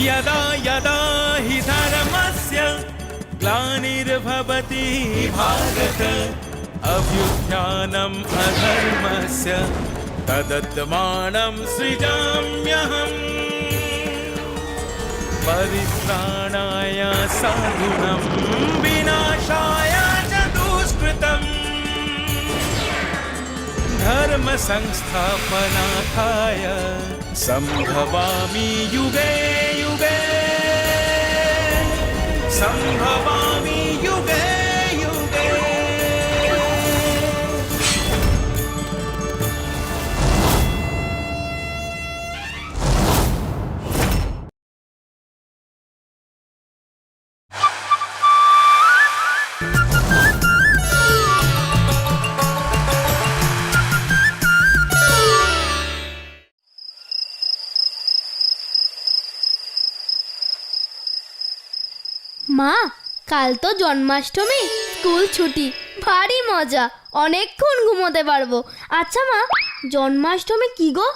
यदा यदा हि धर्मस्य ग्लानिर्भवति भारत अभ्युत्थानम् अधर्मस्य तदात्मानं सृजाम्यहम् परित्राणाय साधूनां विनाशाय च दुष्कृतम् धर्म संस्थापनार्थाय संभवामि युगे युगे संभवामि युगे युगे। মা, কাল তো জন্মাষ্টমী, স্কুল ছুটি, ভারী মজা, অনেকক্ষণ ঘুমোতে পারবো। আচ্ছা মা, জন্মাষ্টমী কি গো?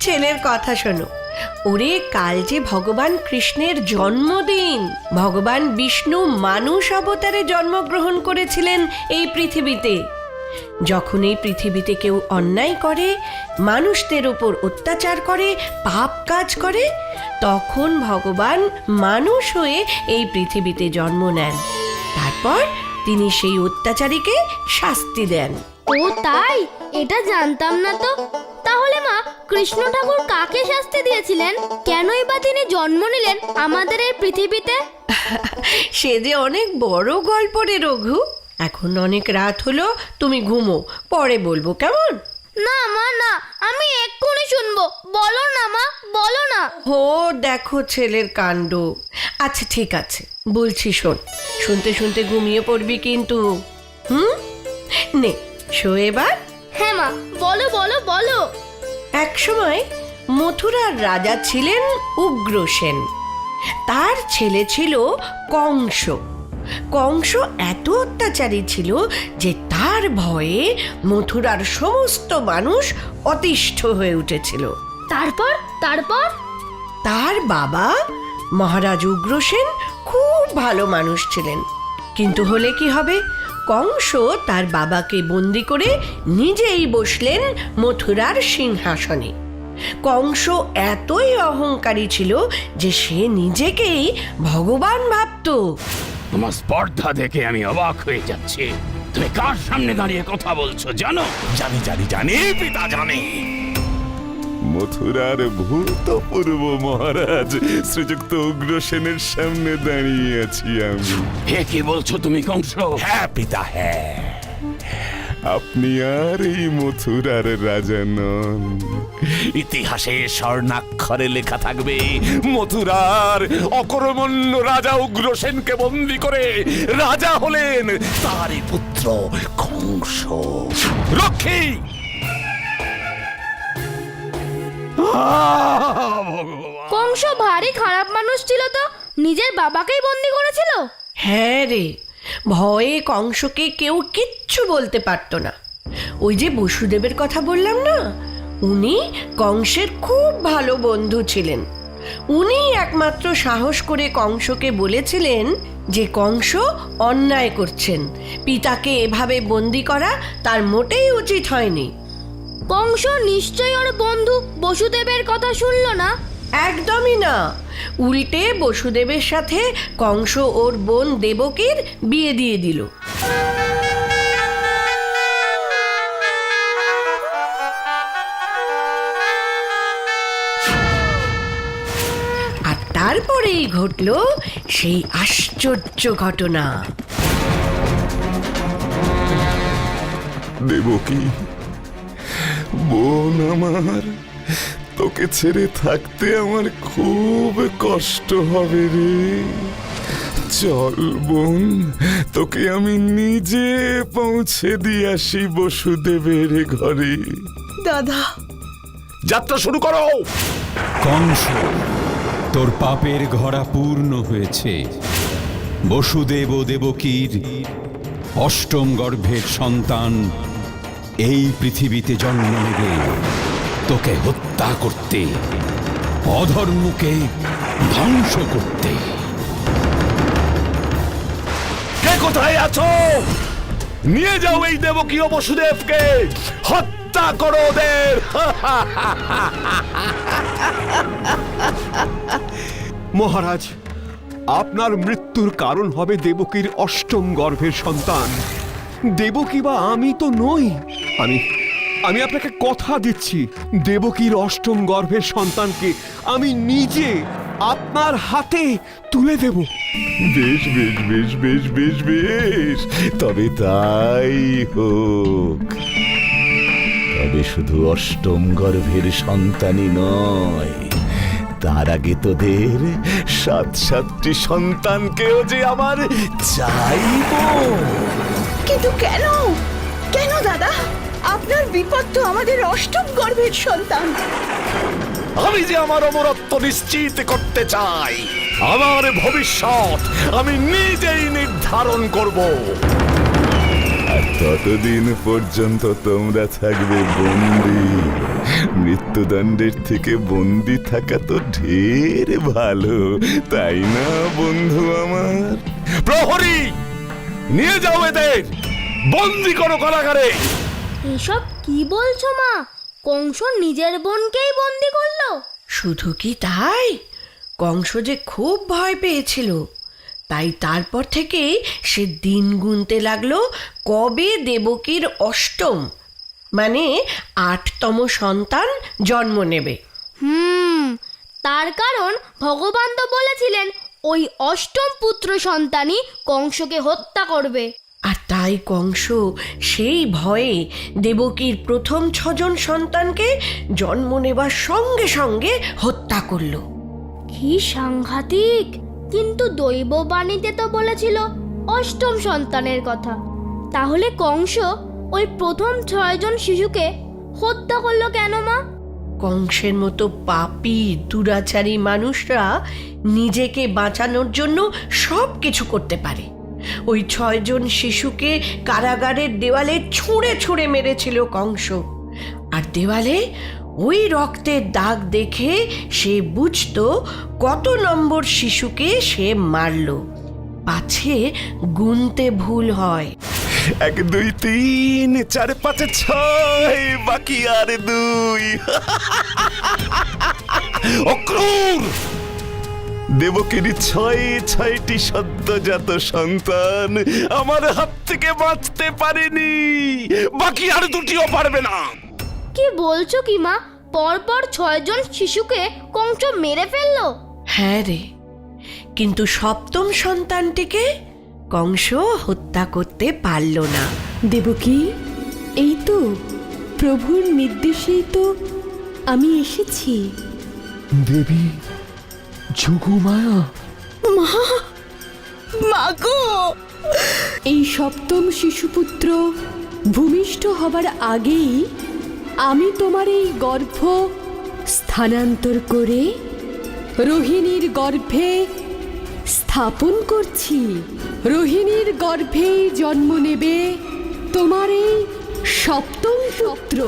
ছেলের কথা শোনো। ওরে, কাল যে ভগবান কৃষ্ণের জন্মদিন। ভগবান বিষ্ণু মানুষ অবতারে জন্মগ্রহণ করেছিলেন এই পৃথিবীতে। যখন এই পৃথিবীতে কেউ অন্যায় করে, মানুষদের উপর অত্যাচার করে, পাপ কাজ করে, তখন ভগবান মানুষ হয়ে এই পৃথিবীতে জন্ম নেন। তারপর তিনি সেই অত্যাচারীকে শাস্তি দেন। ও তাই? এটা জানতাম না তো। তাহলে মা, কৃষ্ণ ঠাকুর কাকে শাস্তি দিয়েছিলেন? কেনই বা তিনি জন্ম নিলেন আমাদের এই পৃথিবীতে? সে যে অনেক বড় গল্প রে রঘু। এখন অনেক রাত হলো, তুমি ঘুমো, পরে বলবো, কেমন? না মা, না, আমি এক্ষুনি শুনবো। বলো না মা, বলো না। হো, দেখো ছেলের কাণ্ড। আচ্ছা ঠিক আছে, বলছি শোন। শুনতে শুনতে ঘুমিয়ে পড়বি কিন্তু। নে, শো এবার। হ্যাঁ মা, বলো বলো বলো। এক সময় মথুরার রাজা ছিলেন উগ্রসেন। তার ছেলে ছিল কংস। কংস এত অত্যাচারী ছিল যে তার ভয়ে মথুরার সমস্ত মানুষ অতিষ্ঠ হয়ে উঠেছিল। তারপর তারপর তার বাবা মহারাজ উগ্রসেন খুব ভালো মানুষ ছিলেন, কিন্তু হলে কি হবে, কংস তার বাবাকে বন্দি করে নিজেই বসলেন মথুরার সিংহাসনে। কংস এতই অহংকারী ছিল যে সে নিজেকেই ভগবান ভাবতো। তোমার স্পর্ধা দেখে আমি অবাক হয়ে যাচ্ছি। তুমি কার সামনে দাঁড়িয়ে কথা বলছো জানো? জানি জানি জানি পিতা জানি। মথুরার ভূতপূর্ব মহারাজ শ্রীযুক্ত উগ্রসেনের সামনে দাঁড়িয়ে আছি আমি। হে, কি বলছো তুমি কংস? হ্যাঁ পিতা, হ্যাঁ। আপনি আর এই মথুরার রাজা নন। ইতিহাসে স্বর্ণাক্ষরে লেখা থাকবে, মথুরার অকর্মণ্য রাজা উগ্রসেনকে বন্দী করে রাজা হলেন তারই পুত্র কংস। রক্ষী! কংস ভারী খারাপ মানুষ ছিল তো, নিজের বাবাকেই বন্দি করেছিল। হ্যাঁ রে, ভয়ে কংসকে কেউ কিচ্ছু বলতে পারতো না। ওই যে বসুদেবের কথা বললাম না, উনি কংসের খুব ভালো বন্ধু ছিলেন। উনি একমাত্র সাহস করে কংসকে বলেছিলেন যে কংস অন্যায় করছেন, পিতাকে এভাবে বন্দি করা তার মোটেই উচিত হয়নি। কংস নিশ্চয়ই ওর বন্ধু বসুদেবের কথা শুনল না। একদমই না, উল্টে বসুদেবের সাথে কংস ওর বোন দেবকীর বিয়ে দিয়ে দিল। আর তারপরেই ঘটল সেই আশ্চর্য ঘটনা। দেবকী, বোন আমার, তোকে ছেড়ে থাকতে আমার খুব কষ্ট হবে রে। চল বোন, তোকে আমি নিজে পৌঁছে দিয়ে আসি বসুদেবের ঘরে। দাদা, যাত্রা শুরু করো। কংস, তোর পাপের ঘরা পূর্ণ হয়েছে। বসুদেব ও দেবকীর অষ্টম গর্ভের সন্তান এই পৃথিবীতে জন্ম নেবে তোকে হত্যা করতে, অধর্মকে ধ্বংস করতে। কে কোথায় আছো? নিয়ে যাও এই দেবকী ও বসুদেবকে, হত্যা করো ওদের। মহারাজ, আপনার মৃত্যুর কারণ হবে দেবকীর অষ্টম গর্ভের সন্তান। দেবকী বা আমি তো নই। আমি আপনাকে কথা দিচ্ছি, দেবকীর অষ্টম গর্ভের সন্তানকে আমি নিজে আপনার হাতে তুলে দেব। বেশ বেশ বেশ বেশ বেশ বেশ, তবে তাই হোক। তবে শুধু অষ্টম গর্ভের সন্তানই নয়, তার আগে তোদের 7-7টি সন্তানকেও যে আমার চাইব। কিন্তু কেন কেন দাদা? আপনার বিপদ তো আমাদের অষ্টম গর্ভের সন্তান। আমি যে আমার অমরত্ব নিশ্চিত করতে চাই, আমার ভবিষ্যৎ আমি নিজেই নির্ধারণ করব। আর ততদিন পর্যন্ত তোমরা থাকবে বন্দী। মৃত্যুদণ্ডের থেকে বন্দী থাকা তো ঢের ভালো, তাই না বন্ধু আমার? প্রহরী, নিয়ে যাও এদের, বন্দী করো কারাগারে। এসব কি বলছো মা? কংস নিজের বোনকেই বন্দি করলো? শুধু কি তাই, কংস যে খুব ভয় পেয়েছিল, তাই তারপর থেকে সে দিন গুনতে লাগলো কবে দেবকীর অষ্টম মানে 8তম সন্তান জন্ম নেবে। তার কারণ ভগবান তো বলেছিলেন ওই অষ্টম পুত্র সন্তানই কংসকে হত্যা করবে। আর তাই কংস সেই ভয়ে দেবকীর প্রথম 6 জন সন্তানকে জন্ম নেবার সঙ্গে সঙ্গে হত্যা করলো। কি সাংঘাতিক! কিন্তু দৈববাণীতে তো বলেছিল অষ্টম সন্তানের কথা। তাহলে কংস ওই প্রথম 6 জন শিশুকে হত্যা করলো কেন মা? কংসের মতো পাপী দুরাচারী মানুষরা নিজেকে বাঁচানোর জন্য সব কিছু করতে পারে। ওই 6 জন শিশুকে কারাগারের দেওয়ালে ছুঁড়ে ছুঁড়ে মেরেছিল কংস। আর দেওয়ালে ওই রক্তের দাগ দেখে সে বুঝতো কত নম্বর শিশুকে সে মারল, পাছে গুনতে ভুল হয়। 1 2 3 4 5 6, বাকি আর 2। অক্রূর! দেবকীর 6টি সদ্যজাত সন্তান আমার হাত থেকে বাঁচতে পারেনি, বাকি আর 2টিও পারবে না। কি বলছো কি মা? পরপর 6 জন শিশুকে কংস মেরে ফেললো? হ্যাঁ রে, কিন্তু 7ম সন্তানটিকে কংস হত্যা করতে পারল না। দেবকী, এই তো প্রভুর নির্দেশেই তো আমি এসেছি। দেবী যোগমায়া, মাগো, এই 7ম শিশুপুত্র ভূমিষ্ঠ হবার আগেই আমি তোমার এই গর্ভ স্থানান্তর করে রোহিণীর গর্ভে স্থাপন করছি। রোহিণীর গর্ভেই জন্ম নেবে তোমার এই 7ম পুত্র।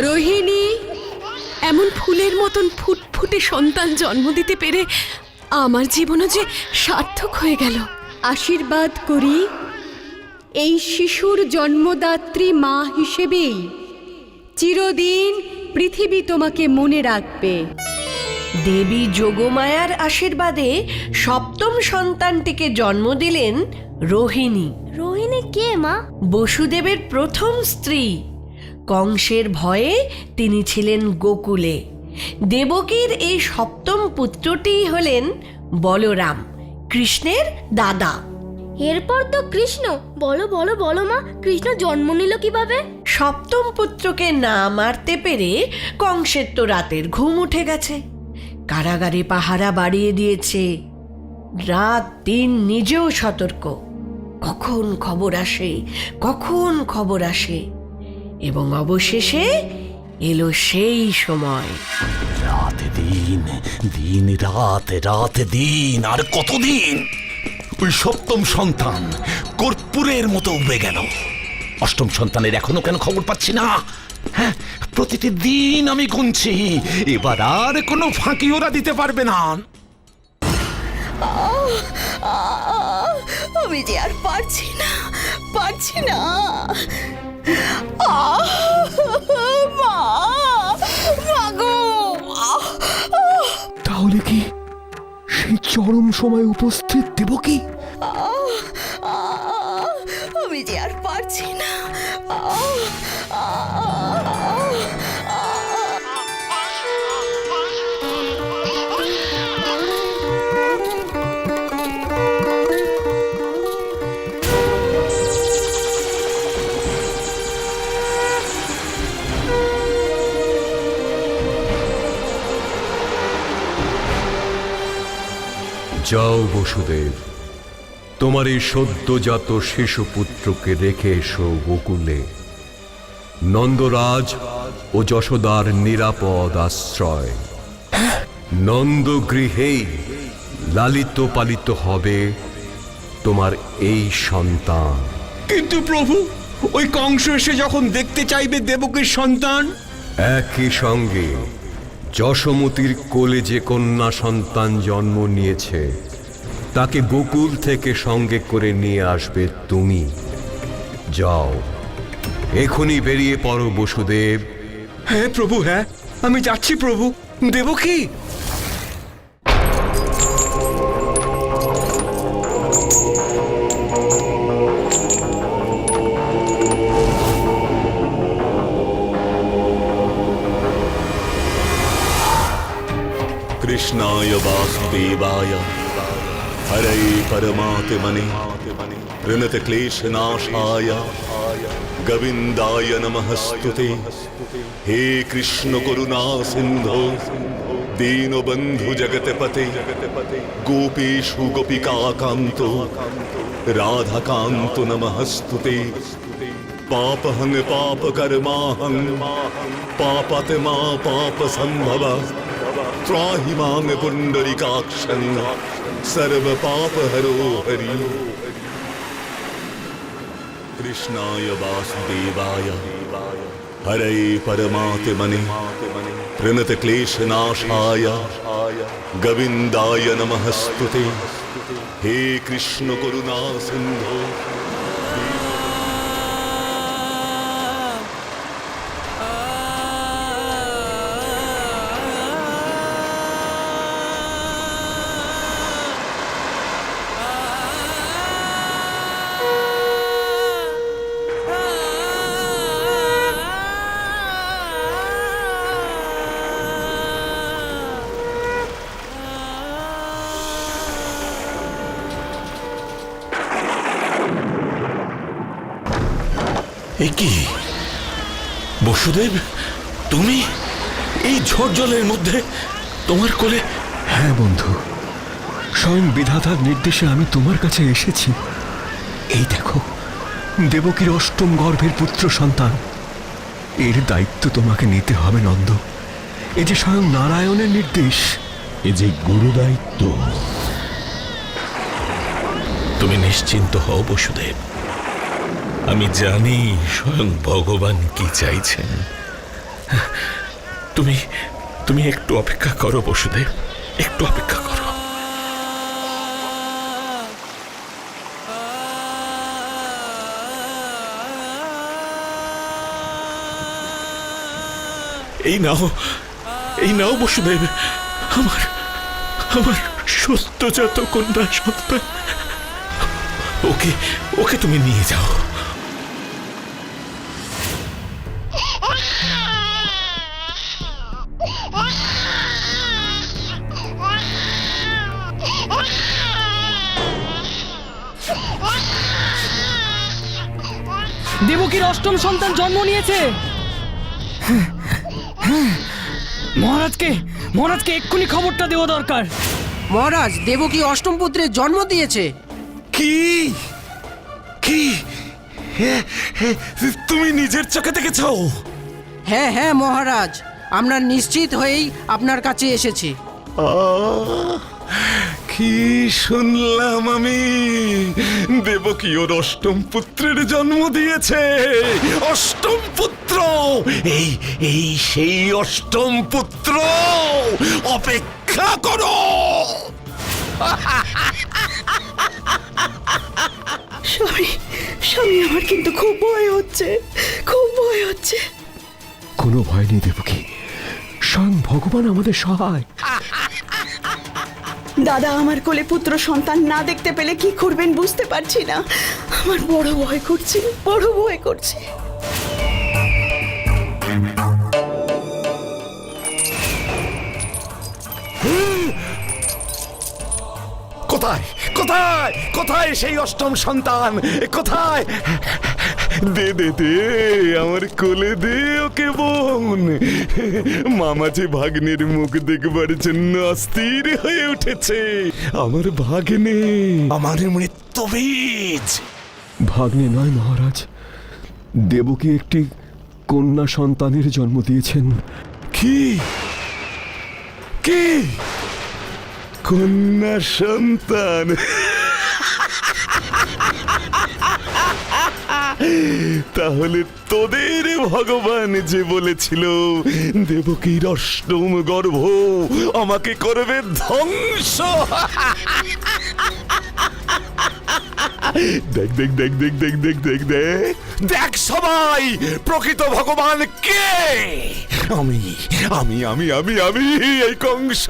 রোহিণী, এমন ফুলের মতন ফুটফুটে সন্তান জন্ম দিতে পেরে আমার জীবনও যে সার্থক হয়ে গেল। আশীর্বাদ করি এই শিশুর জন্মদাত্রী মা হিসেবেই চিরদিন পৃথিবী তোমাকে মনে রাখবে। দেবী যোগমায়ার আশীর্বাদে সপ্তম সন্তানটিকে জন্ম দিলেন রোহিণী। রোহিণী কে মা? বসুদেবের প্রথম স্ত্রী। কংসের ভয়ে তিনি ছিলেন গোকুলে। দেবকীর এই সপ্তম পুত্রটিই হলেন বলরাম, কৃষ্ণের দাদা। এরপর তো কৃষ্ণ। বলো বলো বলো মা, কৃষ্ণ জন্ম নিল কিভাবে? সপ্তম পুত্রকে না মারতে পেরে কংসের তো রাতের ঘুম উঠে গেছে। কারাগারে পাহারা বাড়িয়ে দিয়েছে। রাত দিন নিজেও সতর্ক, কখন খবর আসে কখন খবর আসে। এবং অবশেষে এলো সেই সময়। রাত দিন, দিন রাত, রাত দিন, আর কতদিন? ওই সপ্তম সন্তান কর্পূরের মতো উবে গেল। অষ্টম সন্তানের এখনো কেন খবর পাচ্ছি না? হ্যাঁ, প্রতিটি দিন আমি গুনছি। এবার আর কোনো ফাঁকি ওরা দিতে পারবে না। আমি যে আর পারছি না, পারছি না। মা, মাগো। তাহলে কি সেই চরম সময় উপস্থিত দেবকী? আমি যে আর পারছি না। যাও বসুদেব, তোমার এই সদ্যজাত শিশু পুত্রকে রেখে এসো গোকুলে। নন্দরাজ ও যশোদার নিরাপদ আশ্রয়। নন্দগৃহেই লালিত পালিত হবে তোমার এই সন্তান। কিন্তু প্রভু, ওই কংস এসে যখন দেখতে চাইবে দেবকীর সন্তান? একই সঙ্গে যশোমতির কোলে যে কন্যা সন্তান জন্ম নিয়েছে তাকে গোকুল থেকে সঙ্গে করে নিয়ে আসবে তুমি। যাও, এখনই বেরিয়ে পড়ো বসুদেব। হ্যাঁ প্রভু, হ্যাঁ, আমি যাচ্ছি প্রভু। দেবকী, কৃষ্ণায় বাসুদেবায় হরে পরমাত্মনে প্রণত ক্লেশনাশায় গোবিন্দায় নমস্তুতে। হে কৃষ্ণ করুণা সিন্ধু দীনবন্ধু জগৎপতে গোপীষু গোপিকাকান্ত রাধাকান্ত নমস্তুতে। পাপহং পাপকর্মাহং পাপাত্মা পাপ সম্ভব ত্রাহি মাং পুণ্ডরিকাক্ষং সর্ব পাপহরো হরি। কৃষ্ণায় বাসুদেবায় হরে পরমাত্মনে প্রণত ক্লেশনাশায় গোবিন্দায় নমস্তুতে। হে কৃষ্ণ করুণা সিন্ধু। এ কি বসুদেব, তুমি এই ঝড় জলের মধ্যে তোমার কোলে? হ্যাঁ বন্ধু, স্বয়ং বিধাতার নির্দেশে আমি তোমার কাছে এসেছি। এই দেখো, দেবকীর অষ্টম গর্ভের পুত্র সন্তান। এর দায়িত্ব তোমাকে নিতে হবে নন্দ। এ যে স্বয়ং নারায়ণের নির্দেশ। এ যে গুরু দায়িত্ব। তুমি নিশ্চিন্ত হও বসুদেব, আমি জানি স্বয়ং ভগবান কি চাইছেন। তুমি তুমি একটু অপেক্ষা করো বসুদেব, একটু অপেক্ষা করো। এই নাও বসুদেব, আমার আমার সদ্যজাত কন্যা সন্তান। ওকে তুমি নিয়ে যাও। দেবকীর অষ্টম সন্তান জন্ম নিয়েছে। মহারাজকে এক্ষুনি খবরটা দেওয়া দরকার। মহারাজ, দেবকী অষ্টম পুত্রের জন্ম দিয়েছে। কি কি তুমি নিজের চোখে দেখেছ? হ্যাঁ হ্যাঁ মহারাজ, আমরা নিশ্চিত হয়েই আপনার কাছে এসেছি। কি শুনলাম আমি? দেবকী ওর অষ্টম পুত্রের জন্ম দিয়েছে। অষ্টম পুত্র, এই সেই অষ্টম পুত্র। অপেক্ষা করো। স্বামী, আমার কিন্তু খুব ভয় হচ্ছে, খুব ভয় হচ্ছে। কোনো ভয় নেই দেবকী, স্বয়ং ভগবান আমাদের সহায়। দাদা আমার কোলে পুত্র সন্তান না দেখতে পেলে কি করবেন বুঝতে পারছি না। আমার বড় ভয় করছে, বড় ভয় করছে। কোথায় কোথায় কোথায় সেই অষ্টম সন্তান? কোথায়? দে দে দে, আমার কোলে দে ওকে বোন। মামা যে ভাগ্নের মুখ দেখবার জন্য অস্থির হয়ে উঠেছে। আমার ভাগ্নে, আমার মৃত্যু বীজ। ভাগ্নে নয় মহারাজ, দেবকী একটি কন্যা সন্তানের জন্ম দিয়েছেন। কি কি কন্যা সন্তান? তাহলে তোদের ভগবান যে বলেছিল দেবকীর অষ্টম গর্ভ আমাকে করবে ধ্বংস। দেখ দেখ দেখ দেখ দেখ দেখ দেখ দেখ দেখ সবাই, প্রকৃত ভগবান কে? আমি আমি আমি আমি আমি এই কংস।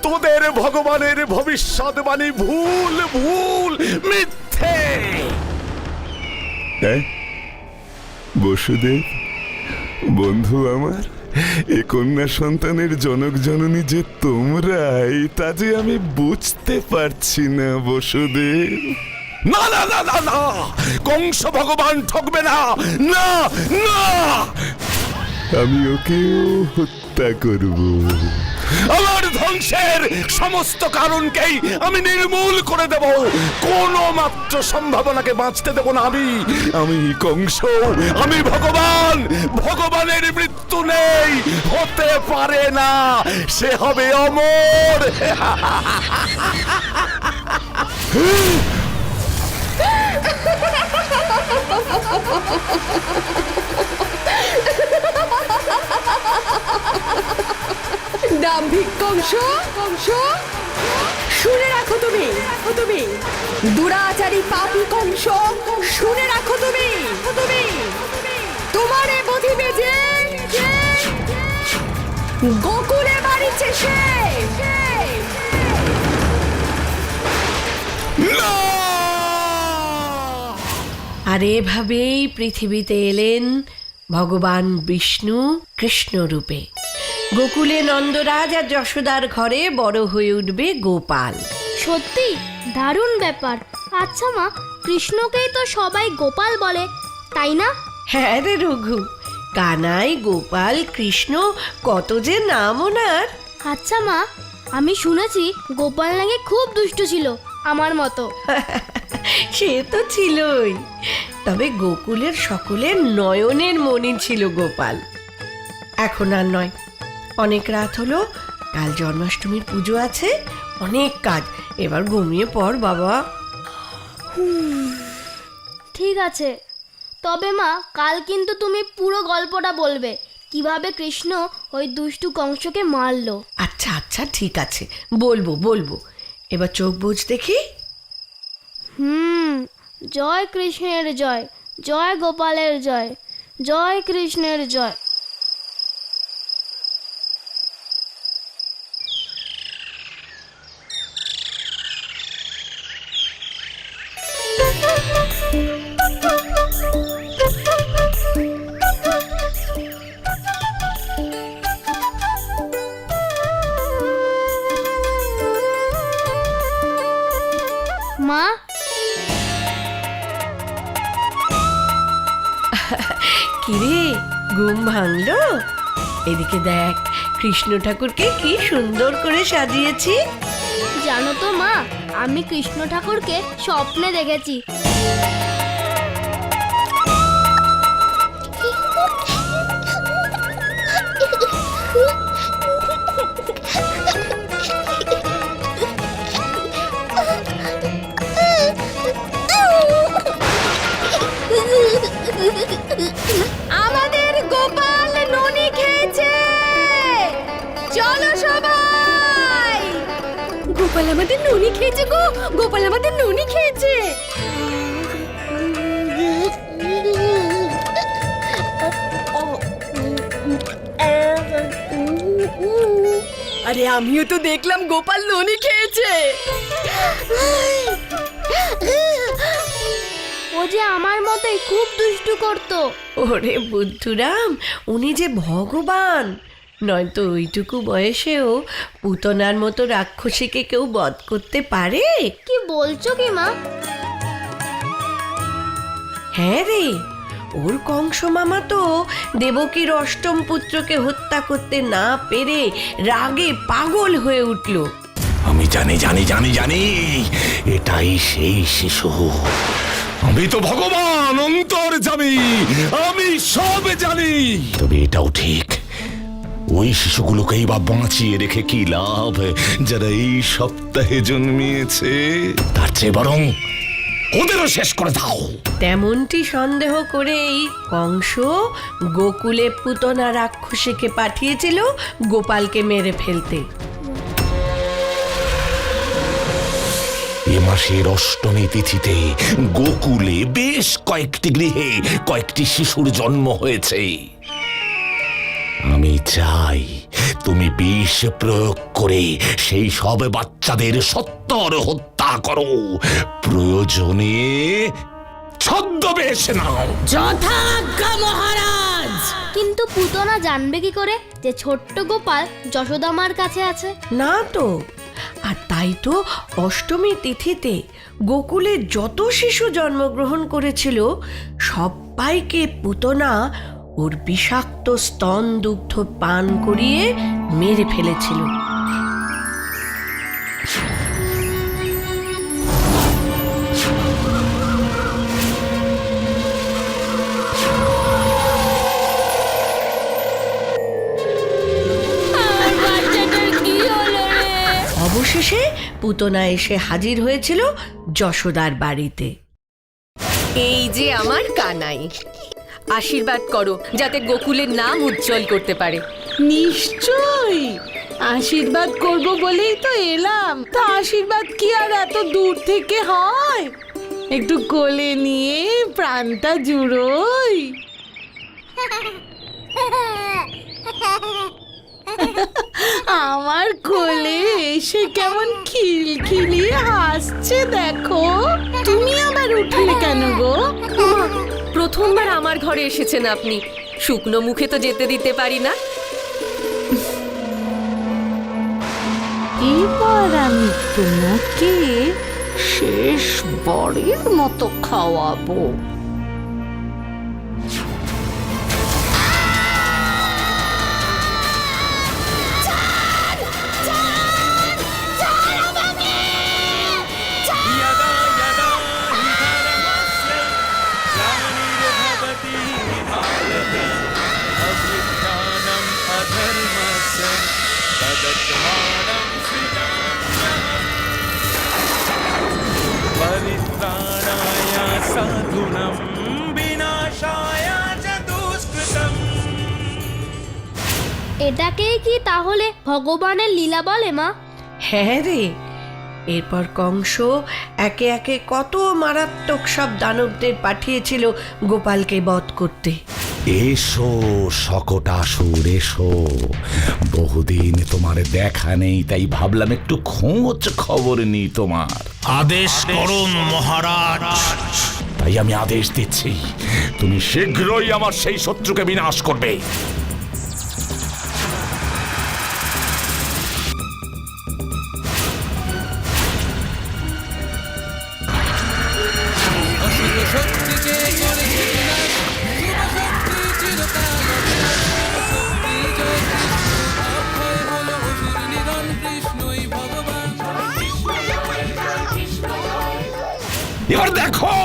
তোদের ভগবানের ভবিষ্যৎবাণী ভুল, ভুল, মিথ্যে। বসুদেব, বন্ধু আমার, এ কন্যা সন্তানের জনক জননী যে তোমরাই তা যে আমি বুঝতে পারছি না বসুদেব। না না না না না, কংস ভগবান ঠকবে না। না না, আমি ওকেও হত্যা করব। আমার ধ্বংসের সমস্ত কারণকেই আমি নির্মূল করে দেব। কোনো মাত্র সম্ভাবনাকে বাঁচতে দেব না। আমি কংস, আমি ভগবান। ভগবানের মৃত্যু নেই, হতে পারে না। সে হবে অমর। দাম্ভিক কংস, কংস শুনে রাখো তুমি, দুরাচারী পাপী কংস, শুনে রাখো তুমি, তোমারে বধিবে যে গোকুলে বাড়িছে সে। আর এভাবেই পৃথিবীতে এলেন ভগবান বিষ্ণু কৃষ্ণ রূপে। গোকুলে নন্দরাজ আর যশোদার ঘরে বড় হয়ে উঠবে গোপাল। সত্যি দারুণ ব্যাপার। আচ্ছা মা, কৃষ্ণকেই তো সবাই গোপাল বলে, তাই না? হ্যাঁ রে রঘু, কানাই, গোপাল, কৃষ্ণ, কত যে নাম ওনার। আচ্ছা মা, আমি শুনেছি গোপাল নাকি খুব দুষ্টু ছিল, আমার মতো। সে তো ছিলই, তবে গোকুলের সকলের নয়নের মনি ছিল গোপাল। এখন আর নয়, অনেক রাত হলো, কাল জন্মাষ্টমীর পুজো আছে, অনেক কাজ। এবার ঘুমিয়ে পড় বাবা। ঠিক আছে, তবে মা কাল কিন্তু তুমি পুরো গল্পটা বলবে, কিভাবে কৃষ্ণ ওই দুষ্টু কংসকে মারলো। আচ্ছা আচ্ছা ঠিক আছে, বলবো। এবার চোখ বুঝ দেখি। জয় কৃষ্ণের জয়, জয় গোপালের জয়, জয় কৃষ্ণের জয়। কিরে, ঘুম ভাঙলো? এদিকে দেখ, কৃষ্ণ ঠাকুরকে কি সুন্দর করে সাজিয়েছি। জানো তো মা, আমি কৃষ্ণ ঠাকুরকে স্বপ্নে দেখেছি। আমাদের গোপাল ননি খেয়েছে, চলো সবাই। গোপাল আমাদের ননি খেয়েছে গো, গোপাল আমাদের ননি খেয়েছে। আরে আমিও তো দেখলাম গোপাল ননি খেয়েছে। ও যে আমার মতোই খুব দুষ্টু করতো। ওরে বুদ্ধুরাম, উনি যে ভগবান, নয়তো ওইটুকু বয়সেও পুতনার মতো রাক্ষসীকে কেউ বধ করতে পারে? কি বলছো কি মা? হ্যাঁ রে, ওর কংস মামা তো দেবকীর অষ্টম পুত্রকে হত্যা করতে না পেরে রাগে পাগল হয়ে উঠল। আমি জানি জানি জানি জানি, এটাই সেই শিশু। আমি তো ভগবান, অন্তর্যামী, আমি সব জানি। তবে এটাও ঠিক, ওই শিশুগুলোকেই বা বাঁচিয়ে রেখে কি লাভ, যারা এই সপ্তাহে জন্মিয়েছে। তার চেয়ে বরং ওদেরও শেষ করে দাও। তেমনটি সন্দেহ করেই কংস গোকুলে পুতনা রাক্ষসীকে পাঠিয়েছিল গোপালকে মেরে ফেলতে। এ মাসের অষ্টমী তিথিতে গোকুলে বেশ কয়েকটি গৃহে কয়েকটি শিশুর জন্ম হয়েছে। আমি চাই তুমি বিষ প্রয়োগ করে সেই সব বাচ্চাদের সত্বর হত্যা করো, প্রয়োজনে ছদ্মবেশ নাও। যথাজ্ঞা মহারাজ। কিন্তু পুতনা জানবে কি করে যে ছোট্ট গোপাল যশোদামার কাছে আছে? না তো, আর তাই তো অষ্টমী তিথিতে গোকুলে যত শিশু জন্মগ্রহণ করেছিল সবাইকে পুতনা ওর বিষাক্ত স্তন দুগ্ধ পান করিয়ে মেরে ফেলেছিল। অবশেষে পুতনা এসে হাজির হয়েছিল যশোদার বাড়িতে। এই যে আমার কানাই, আশীর্বাদ করো যাতে গোকুলের নাম উজ্জ্বল করতে পারে। নিশ্চয়ই আশীর্বাদ করব বলেই তো এলাম। তা আশীর্বাদ কি আর এত দূর থেকে হয়? একটু কোলে নিয়ে প্রাণটা জুড়োই। আমার কোলে এসে কেমন খিলখিলিয়ে হাসছে দেখো। তুমি আবার উঠলে কেন গো? প্রথমবার আমার ঘরে এসেছেন আপনি, শুকনো মুখে তো যেতে দিতে পারি না। এবার আমি তোমাকে শেষ বরের মতো খাওয়াবো। यदा यदा हि धर्मस्य ग्लानिर्भवति भारत अभ्युत्थानम् अधर्मस्य तदात्मानं सृजाम्यहम् परित्राणाय साधूनां विनाशाय च दुष्कृतम्। এটাকেই কি তাহলে ভগবানের লীলা বলে মা? হ্যাঁ রে, এরপর কংস একে একে কত মারাত্মক সব দানবদের পাঠিয়েছিল গোপালকে বধ করতে। এসো শকটাসুর, এসো। বহুদিন তোমার দেখা নেই, তাই ভাবলাম একটু খোঁজ খবর নিই তোমার। আদেশ করুন মহারাজ। তাই আমি আদেশ দিচ্ছি, তুমি শীঘ্রই আমার সেই শত্রুকে বিনাশ করবে। দেখো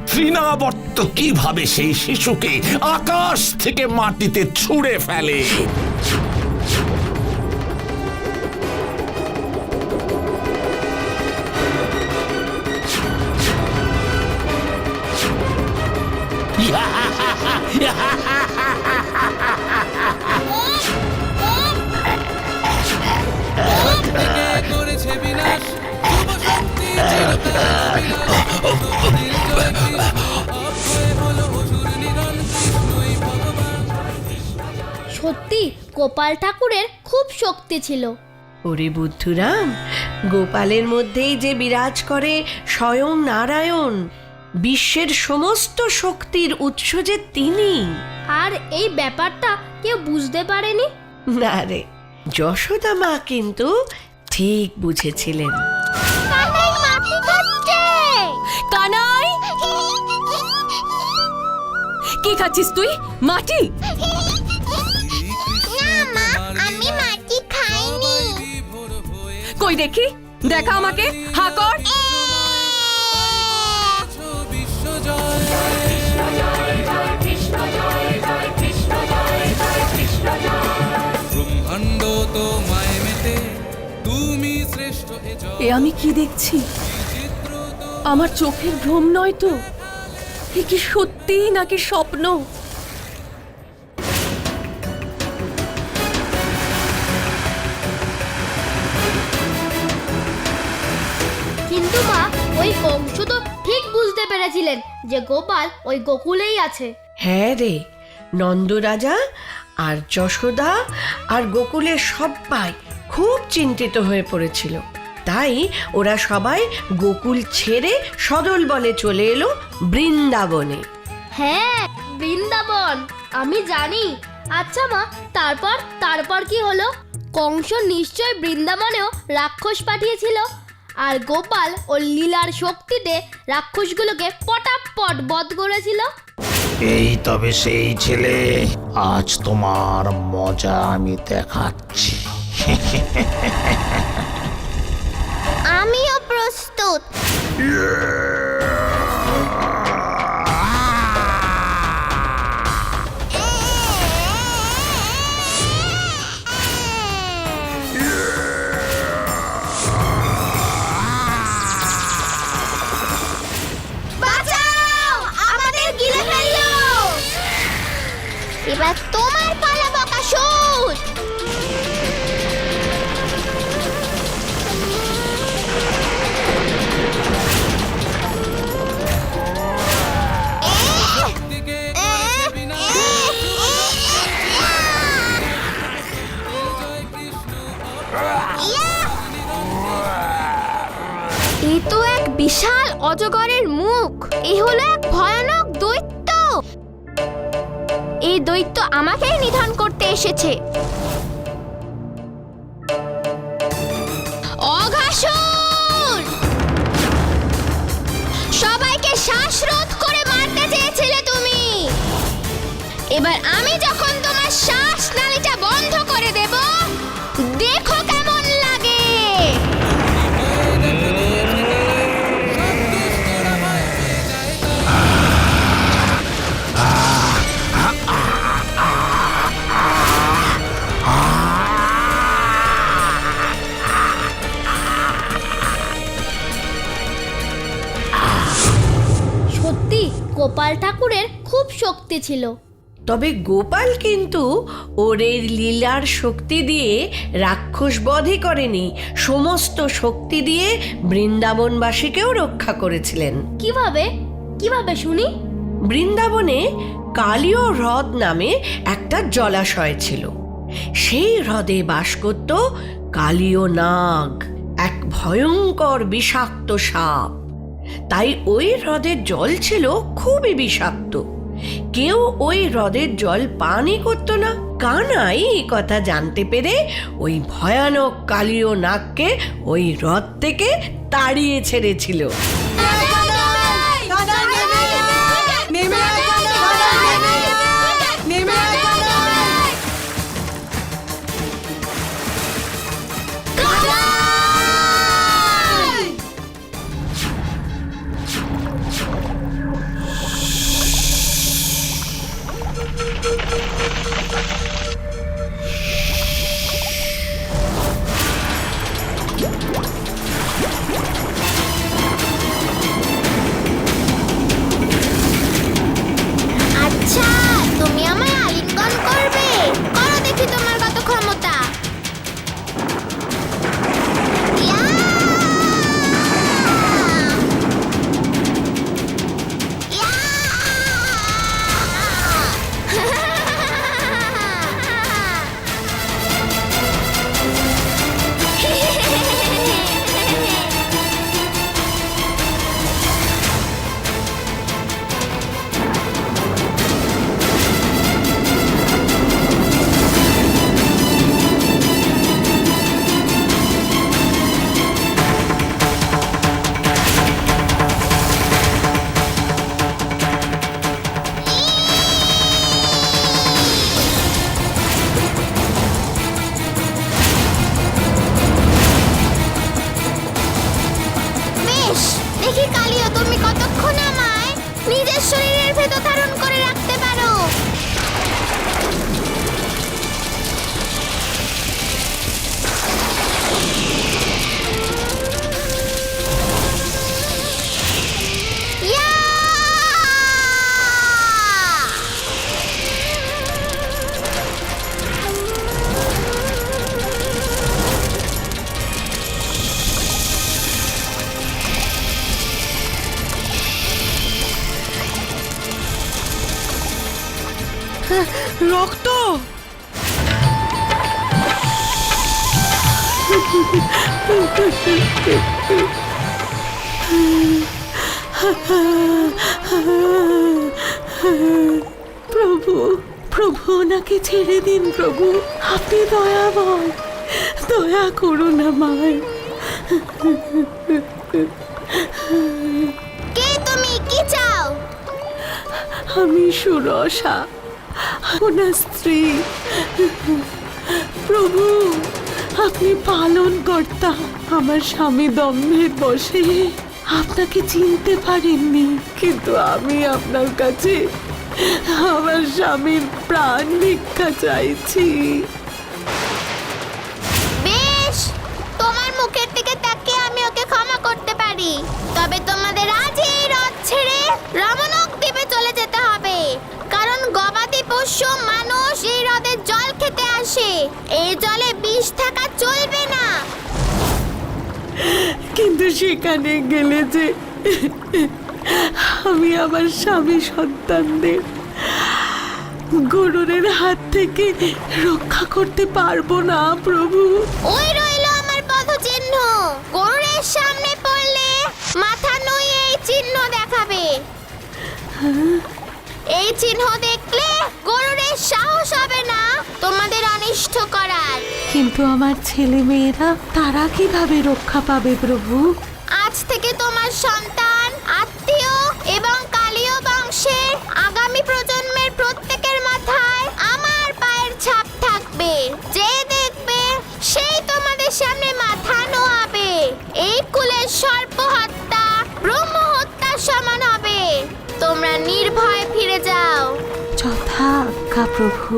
তৃণাবর্ত কিভাবে সেই শিশুকে আকাশ থেকে মাটিতে ছুঁড়ে ফেলে। করেছে বিনাশ শুভ শক্তি চিরকাল সত্যি গোপাল ঠাকুরের খুব শক্তি ছিল। ওরে বুদ্ধুরাম, গোপালের মধ্যেই যে বিরাজ করে স্বয়ং নারায়ণ, বিশ্বের সমস্ত শক্তির উৎস যে তিনি। আর এই ব্যাপারটা কেউ বুঝতে পারেনি। না রে, যশোদা মা কিন্তু ঠিক বুঝেছিলেন। কানাই, কি খাচ্ছিস তুই? মাটি? আমি মাটি খাইনি। কই দেখি, দেখা আমাকে, হা কর। ব্রহ্মাণ্ড তো মায় মেতে তুমি শ্রেষ্ঠ। এ আমি কি দেখছি? আমার চোখের ভ্রম নয় তো? এ কি সত্যি নাকি স্বপ্ন? কিন্তু মা, ওই কংস তো ঠিক বুঝতে পেরেছিলেন যে গোপাল ওই গোকুলেই আছে। হ্যাঁ রে, নন্দরাজা আর যশোদা আর গোকুলের সবাই খুব চিন্তিত হয়ে পড়েছিল। তাই ওরা সবাই গোকুল ছেড়ে সদল বলে চলে এলো বৃন্দাবনে। হ্যাঁ, বৃন্দাবন, আমি জানি। আচ্ছা মা, তারপর কি হলো? কংস নিশ্চয় বৃন্দাবনেও রাক্ষস পাঠিয়েছিল, আর গোপাল ও লীলার শক্তিতে রাক্ষসগুলোকে পটাপট বধ করেছিল। এই তবে সেই ছেলে, আজ তোমার মজা আমি দেখাচ্ছি। আমিও প্রস্তুত। এবার তোমার পালা বকাসুর। এই তো এক বিশাল অজগরের মুখ। এই হলো এক ভয়ানক দৈত্য। এই দৈত্য আমাকেই নিধন করতে এসেছে। অঘাসুর, সবাইকে শ্বাসরোধ করে মারতে চেয়েছিলে তুমি। এবার আমি যখন তোমার শ্বাস নালীটা বন্ধ করে দেব, দেখো কেমন লাগে। সত্যি গোপাল ঠাকুরের খুব শক্তি ছিল। তবে গোপাল কিন্তু ওর এই লীলার শক্তি দিয়ে রাক্ষস বধই করেনি, সমস্ত শক্তি দিয়ে বৃন্দাবনবাসীকেও রক্ষা করেছিলেন। কিভাবে শুনি? বৃন্দাবনে কালীয় হ্রদ নামে একটা জলাশয় ছিল। সেই হ্রদে বাস করত কালীয় নাগ, এক ভয়ঙ্কর বিষাক্ত সাপ। তাই ওই হ্রদের জল ছিল খুবই বিষাক্ত। কেউ ওই হ্রদের জল পানই করত না। কানাই এই কথা জানতে পেরে ওই ভয়ানক কালীয় নাগকে ওই হ্রদ থেকে তাড়িয়ে ছেড়েছিল। রক্ত! প্রভু, প্রভু ওনাকে ছেড়ে দিন প্রভু, আপনি দয়াময়, দয়া করুন আমায়। কে তুমি? কি চাও? আমি সুরসা, ওনার স্ত্রী। প্রভু, আপনি পালন কর্তা। আমার স্বামী দম্ভের বশে আপনাকে চিনতে পারেননি, কিন্তু আমি আপনার কাছে আমার স্বামীর প্রাণ ভিক্ষা চাইছি। বেশ, তোমার মুখের দিকে তাকিয়ে আমি ওকে ক্ষমা করতে পারি, তবে তোমাদের আজই এই হ্রদ ছেড়ে রমণক দ্বীপে চলে যেতে হবে, কারণ গবাদি পশু মানুষ এই হ্রদের জল খেতে আসে। এই জলে বিষ থাকা চলবে না। কিন্তু সেখানে গেলে যে আমি আমার স্বামী সন্তানদের গরুরের হাত থেকে রক্ষা করতে পারবো না প্রভু। ওই রইল আমার পদচিহ্ন, গরুরের সামনে পড়লে মাথা নুয়ে এই চিহ্ন দেখাবে। এই চিহ্ন দেখলে গরুরের সাহস হবে না তোমাদের অনিষ্ট করার। কিন্তু আমার ছেলে মেয়েরা তারা কিভাবে রক্ষা পাবে প্রভু? আজ থেকে তোমার সন্তান, আত্মীয় এবং কালীয় বংশের আগামী প্রজন্মের প্রত্যেকের মাথায় আমার পায়ের ছাপ থাকবে। যে দেখবে সেই তোমাদের সামনে মাথা নোয়াবে। এই কুলের সর্প হত্যা ব্রহ্ম হত্যার সমান হবে। তোমরা নির্ভয়ে ফিরে যাও। যথা আজ্ঞা প্রভু।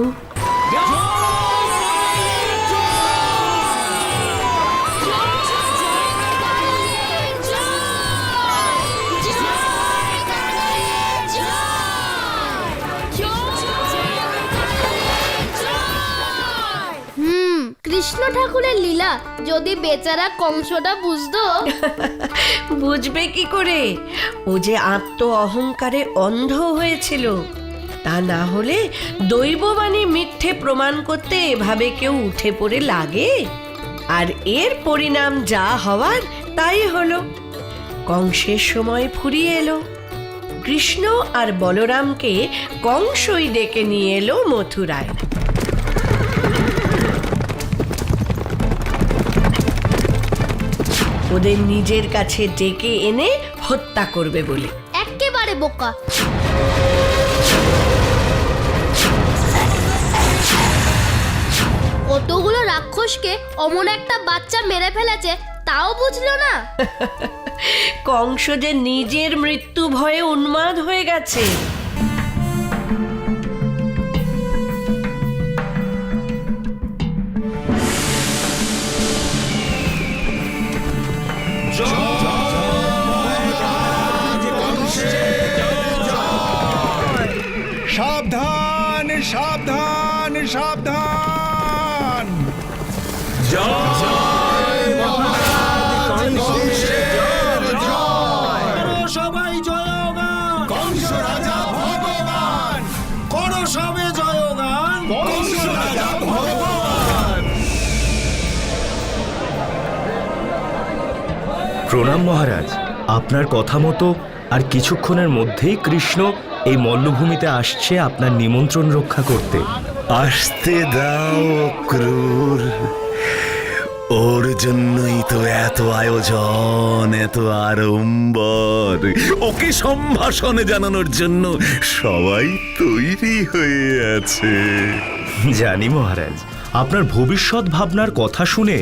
কৃষ্ণ ঠাকুরের লীলা যদি বেচারা কংসটা বুঝতো। বুঝবে কি করে? ও যে আত্ম অহংকারে অন্ধ হয়েছিল। তা না হলে দৈববাণী মিথ্যে প্রমাণ করতে এভাবে কেউ উঠে পড়ে লাগে? আর এর পরিণাম যা হওয়ার তাই হলো। কংসের সময় ফুরিয়ে এলো। কৃষ্ণ আর বলরামকে কংসই ডেকে নিয়ে এলো মথুরায়। ওদের নিজের কাছে ডেকে এনে হত্যা করবে বলে। একেবারে বোকা। কতগুলো রাক্ষসকে অমন একটা বাচ্চা মেরে ফেলেছে, তাও বুঝলো না। কংস যে নিজের মৃত্যু ভয়ে উন্মাদ হয়ে গেছে। সাবধান সাবধান সাবধান! সবাই জয়গান, কংস রাজা ভগবান! করো সবে জয়গান, কংস রাজা ভগবান! প্রণাম মহারাজ, আপনার কথা মতো আর কিছুক্ষণের মধ্যেই কৃষ্ণ এই মল্লভূমিতে আসছে আপনার নিমন্ত্রণ রক্ষা করতে। আসতে দাও ক্রূর, ওর জন্যই তো এত আয়োজন, এত আড়ম্বর। ওকে সম্ভাষণে জানানোর জন্য সবাই তৈরি হয়ে আছে। জানি মহারাজ, আপনার ভবিষ্যৎ ভাবনার কথা শুনে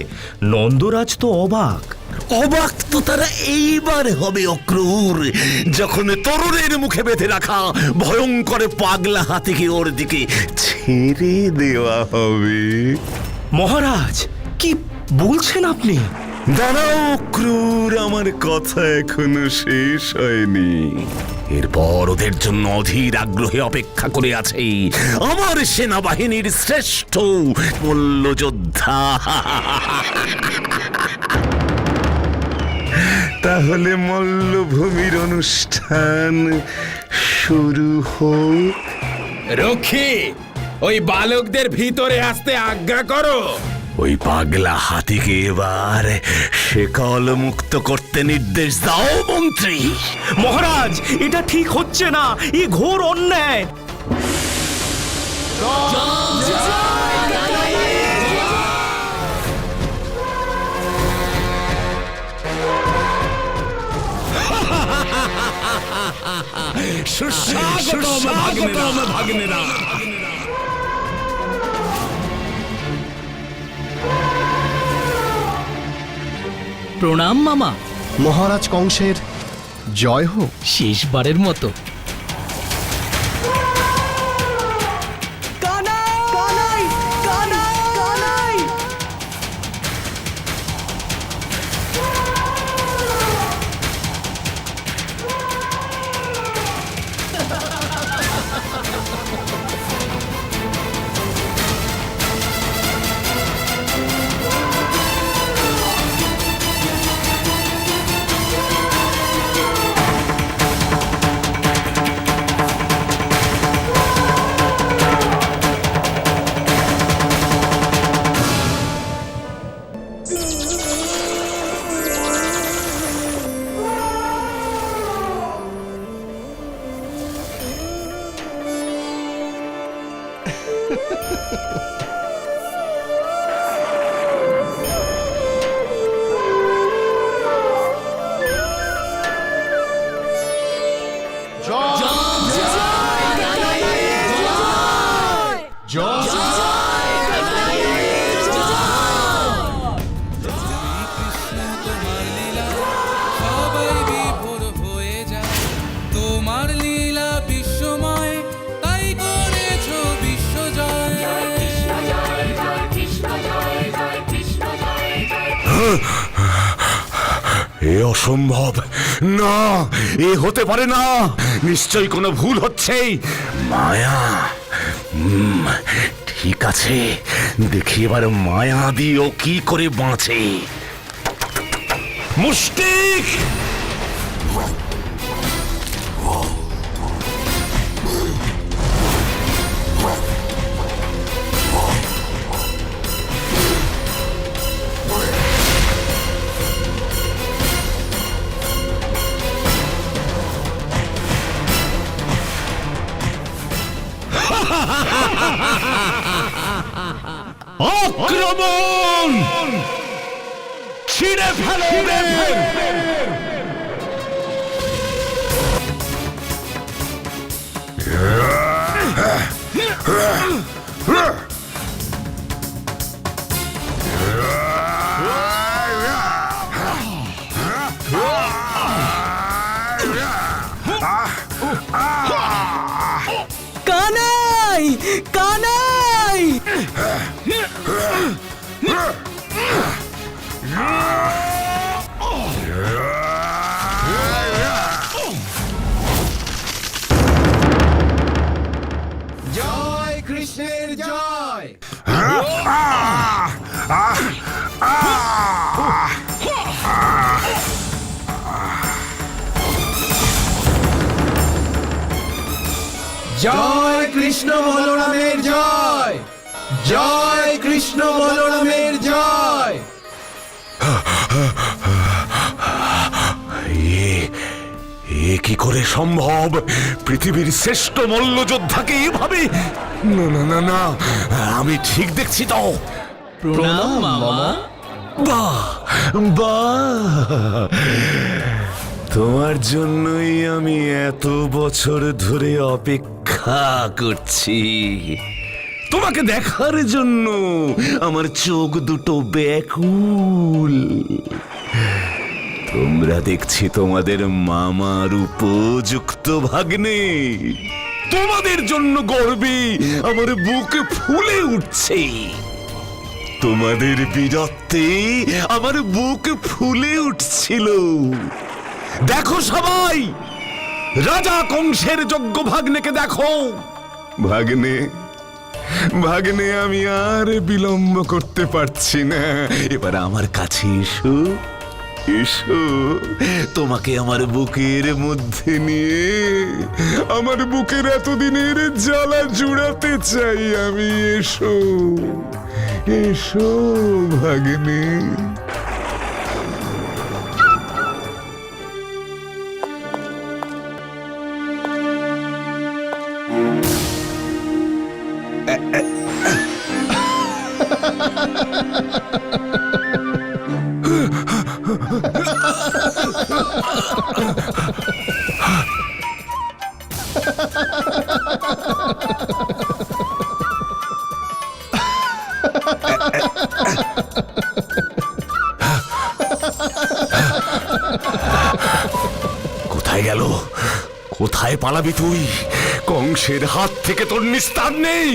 নন্দরাজ তো অবাক। অবাক তো তারা এইবার হবে অক্রূর, যখন তরুণের মুখে বেঁধে রাখা ভয়ঙ্কর পাগলা হাতিকে ওর দিকে ছেড়ে দেওয়া হবে। মহারাজ, কি বলছেন আপনি? দাঁড়াও ক্রূর, আমার কথা এখনো শেষ হয়নি। এরপর ওদের জন্য অধীর আগ্রহে অপেক্ষা করে আছে আমার সেনাবাহিনীর শ্রেষ্ঠ মল্লযোদ্ধা। তাহলে মল্লভূমির অনুষ্ঠান শুরু হোক। রক্ষী, ওই বালকদের ভিতরে আসতে আজ্ঞা করো। ওই পাগলা হাতিকে এবার শেকল মুক্ত করতে নির্দেশ দাও মন্ত্রী। মহারাজ, এটা ঠিক হচ্ছে না, এ ঘোর অন্যায়। সুস্বাগতম ভাগ্নেরা। প্রণাম মামা। মহারাজ কংসের জয় হোক। শেষবারের মতো। সবাই বিভোর হয়ে যায়, তোমার লীলা বিশ্বময়, তাই করেছো বিশ্বজয়। এ অসম্ভব, না, এ হতে পারে না, নিশ্চয়ই কোনো ভুল হচ্ছে। মায়া, ঠিক আছে, দেখি এবার মায়া দিও কি করে বাঁচে। মুষ্টিক! আক্রমণ! ছিঁড়ে ফেলো ওদের! কানাই, কানাই! জয় কৃষ্ণের জয়। জয় কৃষ্ণ বলরামের জয়। জয় কৃষ্ণ বলরামের জয়। এ কি করে সম্ভব? পৃথিবীর শ্রেষ্ঠ মল্লযোদ্ধাকে এভাবে? না না না না, আমি ঠিক দেখছি তো। প্রণাম মামা। বাহ বাহ, তোমার জন্যই আমি এত বছর ধরে অপেক্ষা করছি। তোমাকে দেখার জন্য আমার চোখ দুটো ব্যাকুল। তোমরা দেখছি তোমাদের মামার উপযুক্ত ভাগ্নে। তোমাদের জন্য গর্বে আমার বুকে ফুলে উঠছে। তোমাদের বীরত্বে আমার বুক ফুলে উঠছিল। দেখো সবাই, রাজা কংসের যোগ্য ভাগ্নেকে দেখো। ভাগ্নে, ভাগ্নে, আমি আর বিলম্ব করতে পারছি না, এবার আমার কাছে এসো। এসো, তোমাকে আমার বুকের মধ্যে নিয়ে আমার বুকের এতদিনের জ্বালা জুড়াতে চাই আমি। এসো এসো ভাগ্নে। কোথায় গেল? কোথায় পালাবি তুই? কংসের হাত থেকে তোর নিস্তার নেই।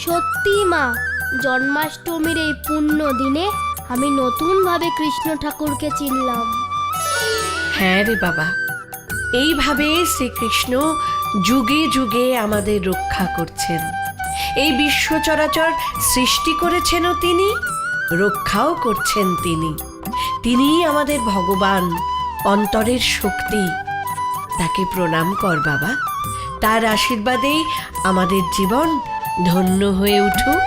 সত্যি মা, জন্মাষ্টমীর এই পুণ্য দিনে আমি নতুনভাবে কৃষ্ণ ঠাকুরকে চিনলাম। হ্যাঁ রে বাবা, এইভাবে শ্রীকৃষ্ণ যুগে যুগে আমাদের রক্ষা করছেন। এই বিশ্ব চরাচর সৃষ্টি করেছেনও তিনি, রক্ষাও করছেন তিনি। তিনিই আমাদের ভগবান, অন্তরের শক্তি। তাকে প্রণাম কর বাবা, তার আশীর্বাদেই আমাদের জীবন ধন্য হয়ে উঠুক।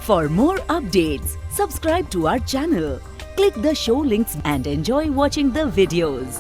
For more updates, subscribe to our channel, click the show links and enjoy watching the videos.